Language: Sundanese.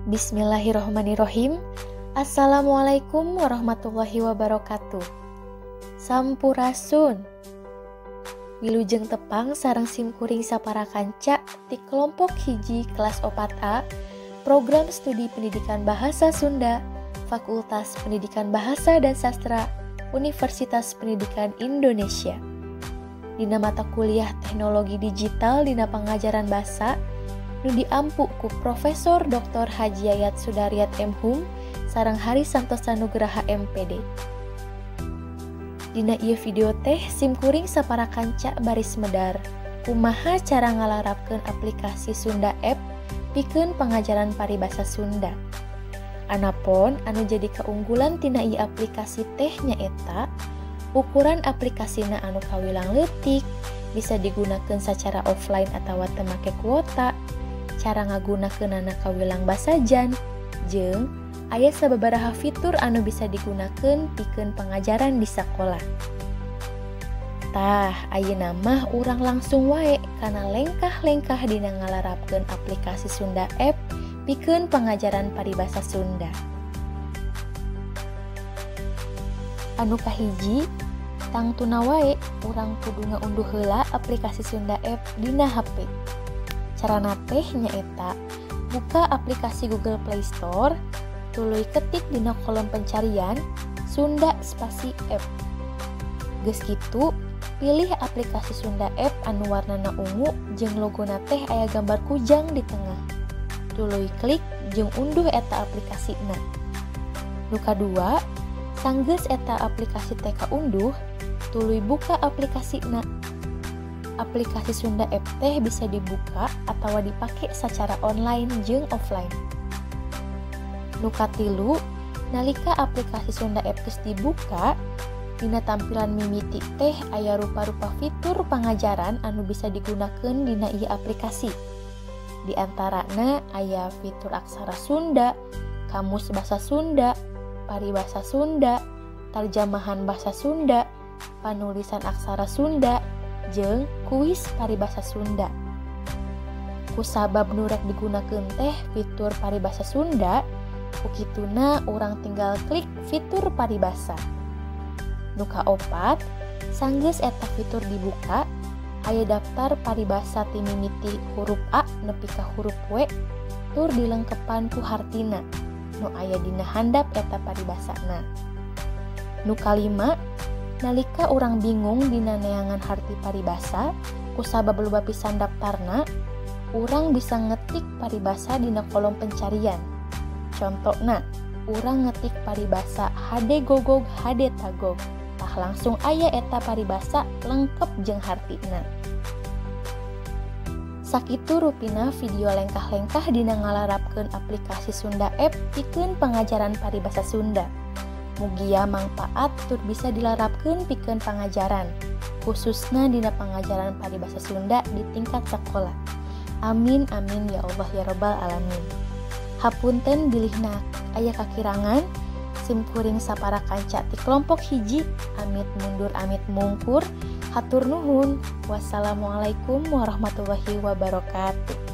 Bismillahirrohmanirrohim. Assalamualaikum warahmatullahi wabarakatuh. Sampurasun. Wilujeng tepang sareng simkuring sapara kanca di kelompok hiji kelas 4A Program Studi Pendidikan Bahasa Sunda Fakultas Pendidikan Bahasa dan Sastra Universitas Pendidikan Indonesia. Dina mata kuliah Teknologi Digital dina pangajaran basa nu diampu ku Profesor Dr. Haji Yayat Sudaryat M.Hum sareng Hari Santosa Nugraha MPD. Dina ieu video teh simkuring sapara kanca baris medar kumaha cara ngalarapkeun aplikasi Sunda App pikeun pangajaran paribasa Sunda. Anapun anu jadi keunggulan tina ieu aplikasi teh nyaeta ukuran aplikasina anu kawilang leutik, bisa digunakeun secara offline atawa teu make kuota, cara ngagunakeunana kawilang basajan, jeung aya sababaraha fitur anu bisa digunakeun pikeun pangajaran di sakola. Tah, ayeuna mah urang langsung wae kana lengkah-lengkah dina ngalarapkeun aplikasi Sunda App pikeun pangajaran paribasa Sunda. Anu kahiji, tangtuna wae urang kudu ngaunduh heula aplikasi Sunda App dina HP. Carana teh nyaeta buka aplikasi Google Play Store, tuluy ketik dina kolom pencarian Sunda spasi App. Geus kitu, pilih aplikasi Sunda App anu warnana ungu jeung logona teh aya gambar kujang di tengah. Tuluy klik jeung unduh eta aplikasina. Nu kadua, sanggeus eta aplikasi teh kaunduh, tuluy buka aplikasina. Aplikasi Sunda App teh bisa dibuka atau dipake secara online jeung offline. Nu katilu, nalika aplikasi Sunda App geus dibuka, dina tampilan mimiti teh aya rupa-rupa fitur pangajaran anu bisa digunakeun dina ieu aplikasi. Di antarana aya fitur aksara Sunda, kamus basa Sunda, paribasa Sunda, tarjamahan basa Sunda, panulisan aksara Sunda, jeung kuis paribasa Sunda. Kusabab nu rek digunakeun teh fitur paribasa Sunda, ukituna urang tinggal klik fitur paribasa. Nu kaopat, sanggeus eta fitur dibuka, aya daftar paribasa ti mimiti huruf A nepi ka huruf W tur dilengkepan ku hartina nu aya dina handap eta paribasana. Nu kalima, nalika urang bingung dina neangan harti paribasa, kusabab loba pisan daftarna, urang bisa ngetik paribasa dina kolom pencarian. Contona, urang ngetik paribasa HD Gogog HD Tagog, tah langsung aya eta paribasa lengkep jeung hartina. Sakitu rupina video lengkah-lengkah dina ngalarapkeun aplikasi Sunda App pikeun pangajaran paribasa Sunda. Mugia mangpaat tur bisa dilarapkeun pikeun pangajaran, khususna dina pangajaran paribasa Sunda di tingkat sekolah. Amin amin ya Allah ya rabbal alamin. Hapunten bilihna aya kakirangan, simkuring sapara kanca ti kelompok hiji, amit mundur amit mungkur, hatur nuhun. Wassalamualaikum warahmatullahi wabarakatuh.